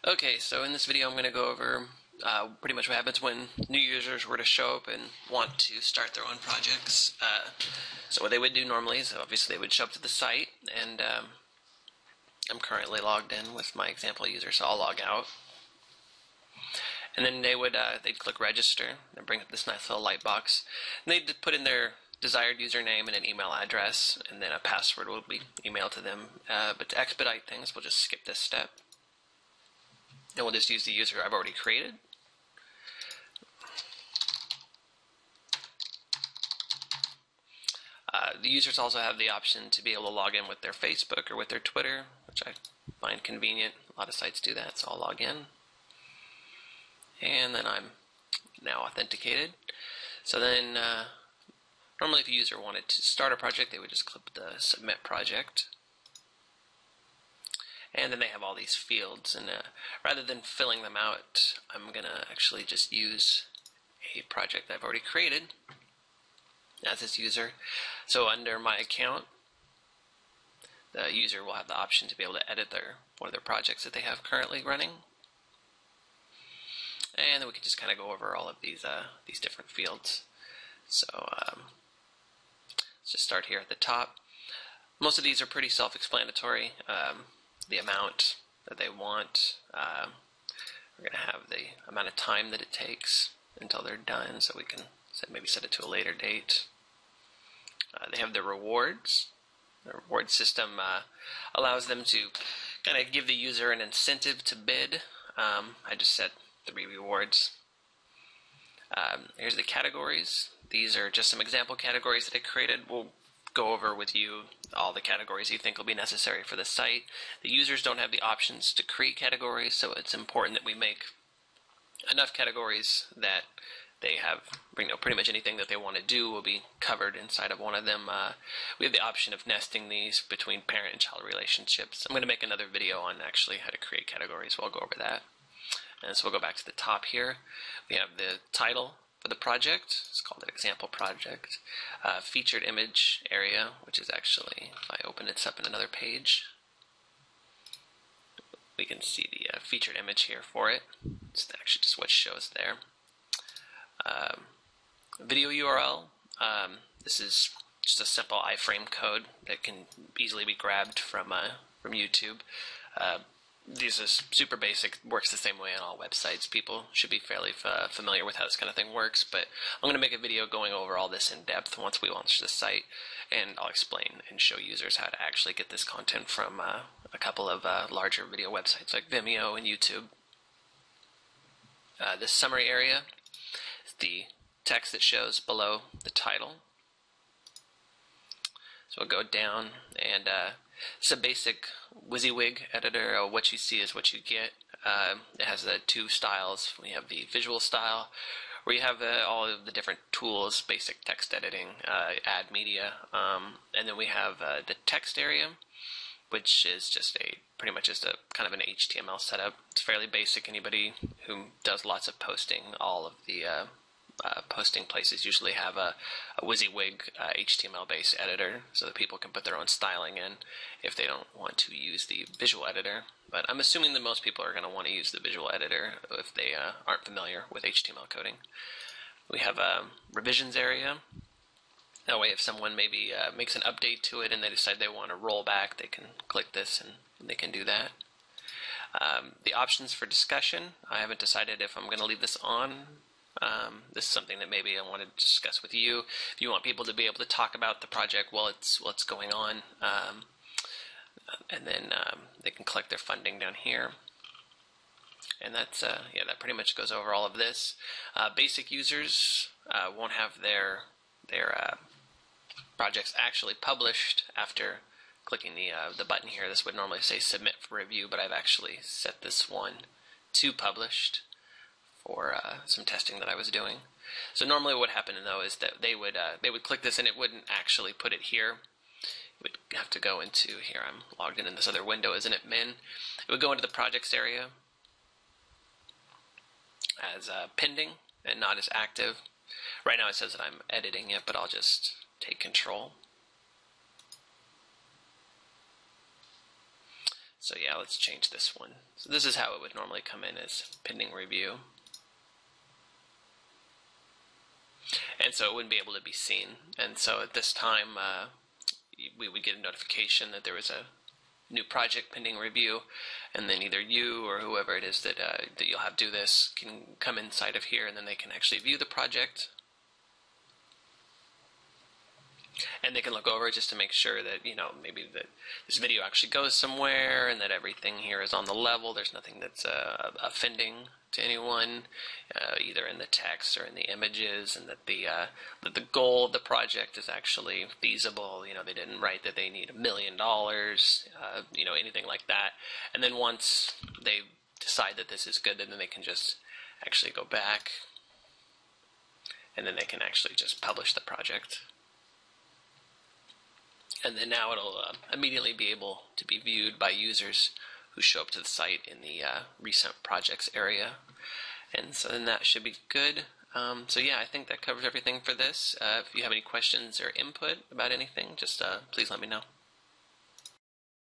Okay, so in this video I'm going to go over pretty much what happens when new users were to show up and want to start their own projects. So what they would do normally is obviously they would show up to the site, and I'm currently logged in with my example user, so I'll log out. And then they'd click register and bring up this nice little light box. And they'd put in their desired username and an email address, and then a password will be emailed to them. But to expedite things, we'll just skip this step. And we'll just use the user I've already created. The users also have the option to be able to log in with their Facebook or with their Twitter, which I find convenient. A lot of sites do that, so I'll log in. And then I'm now authenticated. So then, normally if a user wanted to start a project, they would just click the Submit Project. And then they have all these fields, and rather than filling them out, I'm going to actually just use a project that I've already created as this user. So under My Account, the user will have the option to be able to edit one of their projects that they have currently running. And then we can just kind of go over all of these different fields. So let's just start here at the top. Most of these are pretty self-explanatory. The amount that they want. We're going to have the amount of time that it takes until they're done, so we can maybe set it to a later date. They have the rewards. The reward system allows them to kind of give the user an incentive to bid. I just set 3 rewards. Here's the categories. These are just some example categories that I created. We'll go over with you all the categories you think will be necessary for the site. The users don't have the options to create categories, so it's important that we make enough categories that they have, pretty much anything that they want to do will be covered inside of one of them. We have the option of nesting these between parent and child relationships. I'm going to make another video on actually how to create categories, so I'll go over that. And so we'll go back to the top here. We have the title for the project. It's called an example project. Featured image area, which is actually, if I open this up in another page, we can see the featured image here for it. It's actually just what shows there. Video URL. This is just a simple iframe code that can easily be grabbed from YouTube. This is super basic, works the same way on all websites. People should be fairly familiar with how this kind of thing works, but I'm going to make a video going over all this in depth once we launch the site, and I'll explain and show users how to actually get this content from a couple of larger video websites like Vimeo and YouTube. This summary area is the text that shows below the title. So we'll go down, and it's a basic WYSIWYG editor. What you see is what you get. It has 2 styles. We have the visual style, where you have all of the different tools, basic text editing, add media, and then we have the text area, which is just pretty much just a kind of an HTML setup. It's fairly basic. Anybody who does lots of posting, all of the posting places usually have a WYSIWYG HTML-based editor so that people can put their own styling in if they don't want to use the visual editor. But I'm assuming that most people are going to want to use the visual editor if they aren't familiar with HTML coding. We have a revisions area. That way if someone maybe makes an update to it and they decide they want to roll back, they can click this and they can do that. The options for discussion, I haven't decided if I'm going to leave this on. This is something that maybe I want to discuss with you. If you want people to be able to talk about the project while it's going on, and then they can collect their funding down here. And that's that pretty much goes over all of this. Basic users won't have their projects actually published after clicking the button here. This would normally say Submit for Review, but I've actually set this one to Published for some testing that I was doing. So normally what would happen though is that they would click this and it wouldn't actually put it here. It would have to go into here. I'm logged in this other window as an admin. It would go into the projects area as pending and not as active. Right now it says that I'm editing it, but I'll just take control. So yeah, let's change this one. So this is how it would normally come in, as pending review. And so it wouldn't be able to be seen. And so at this time, we would get a notification that there was a new project pending review, and then either you or whoever it is that you'll have do this can come inside of here, and then they can actually view the project. And they can look over it just to make sure that, maybe that this video actually goes somewhere and that everything here is on the level. There's nothing that's offending to anyone, either in the text or in the images, and that the goal of the project is actually feasible. They didn't write that they need $1 million, anything like that. And then once they decide that this is good, then they can just actually go back, and then they can actually just publish the project. And then now it'll immediately be able to be viewed by users who show up to the site in the recent projects area. And so then that should be good. So yeah, I think that covers everything for this. If you have any questions or input about anything, just please let me know.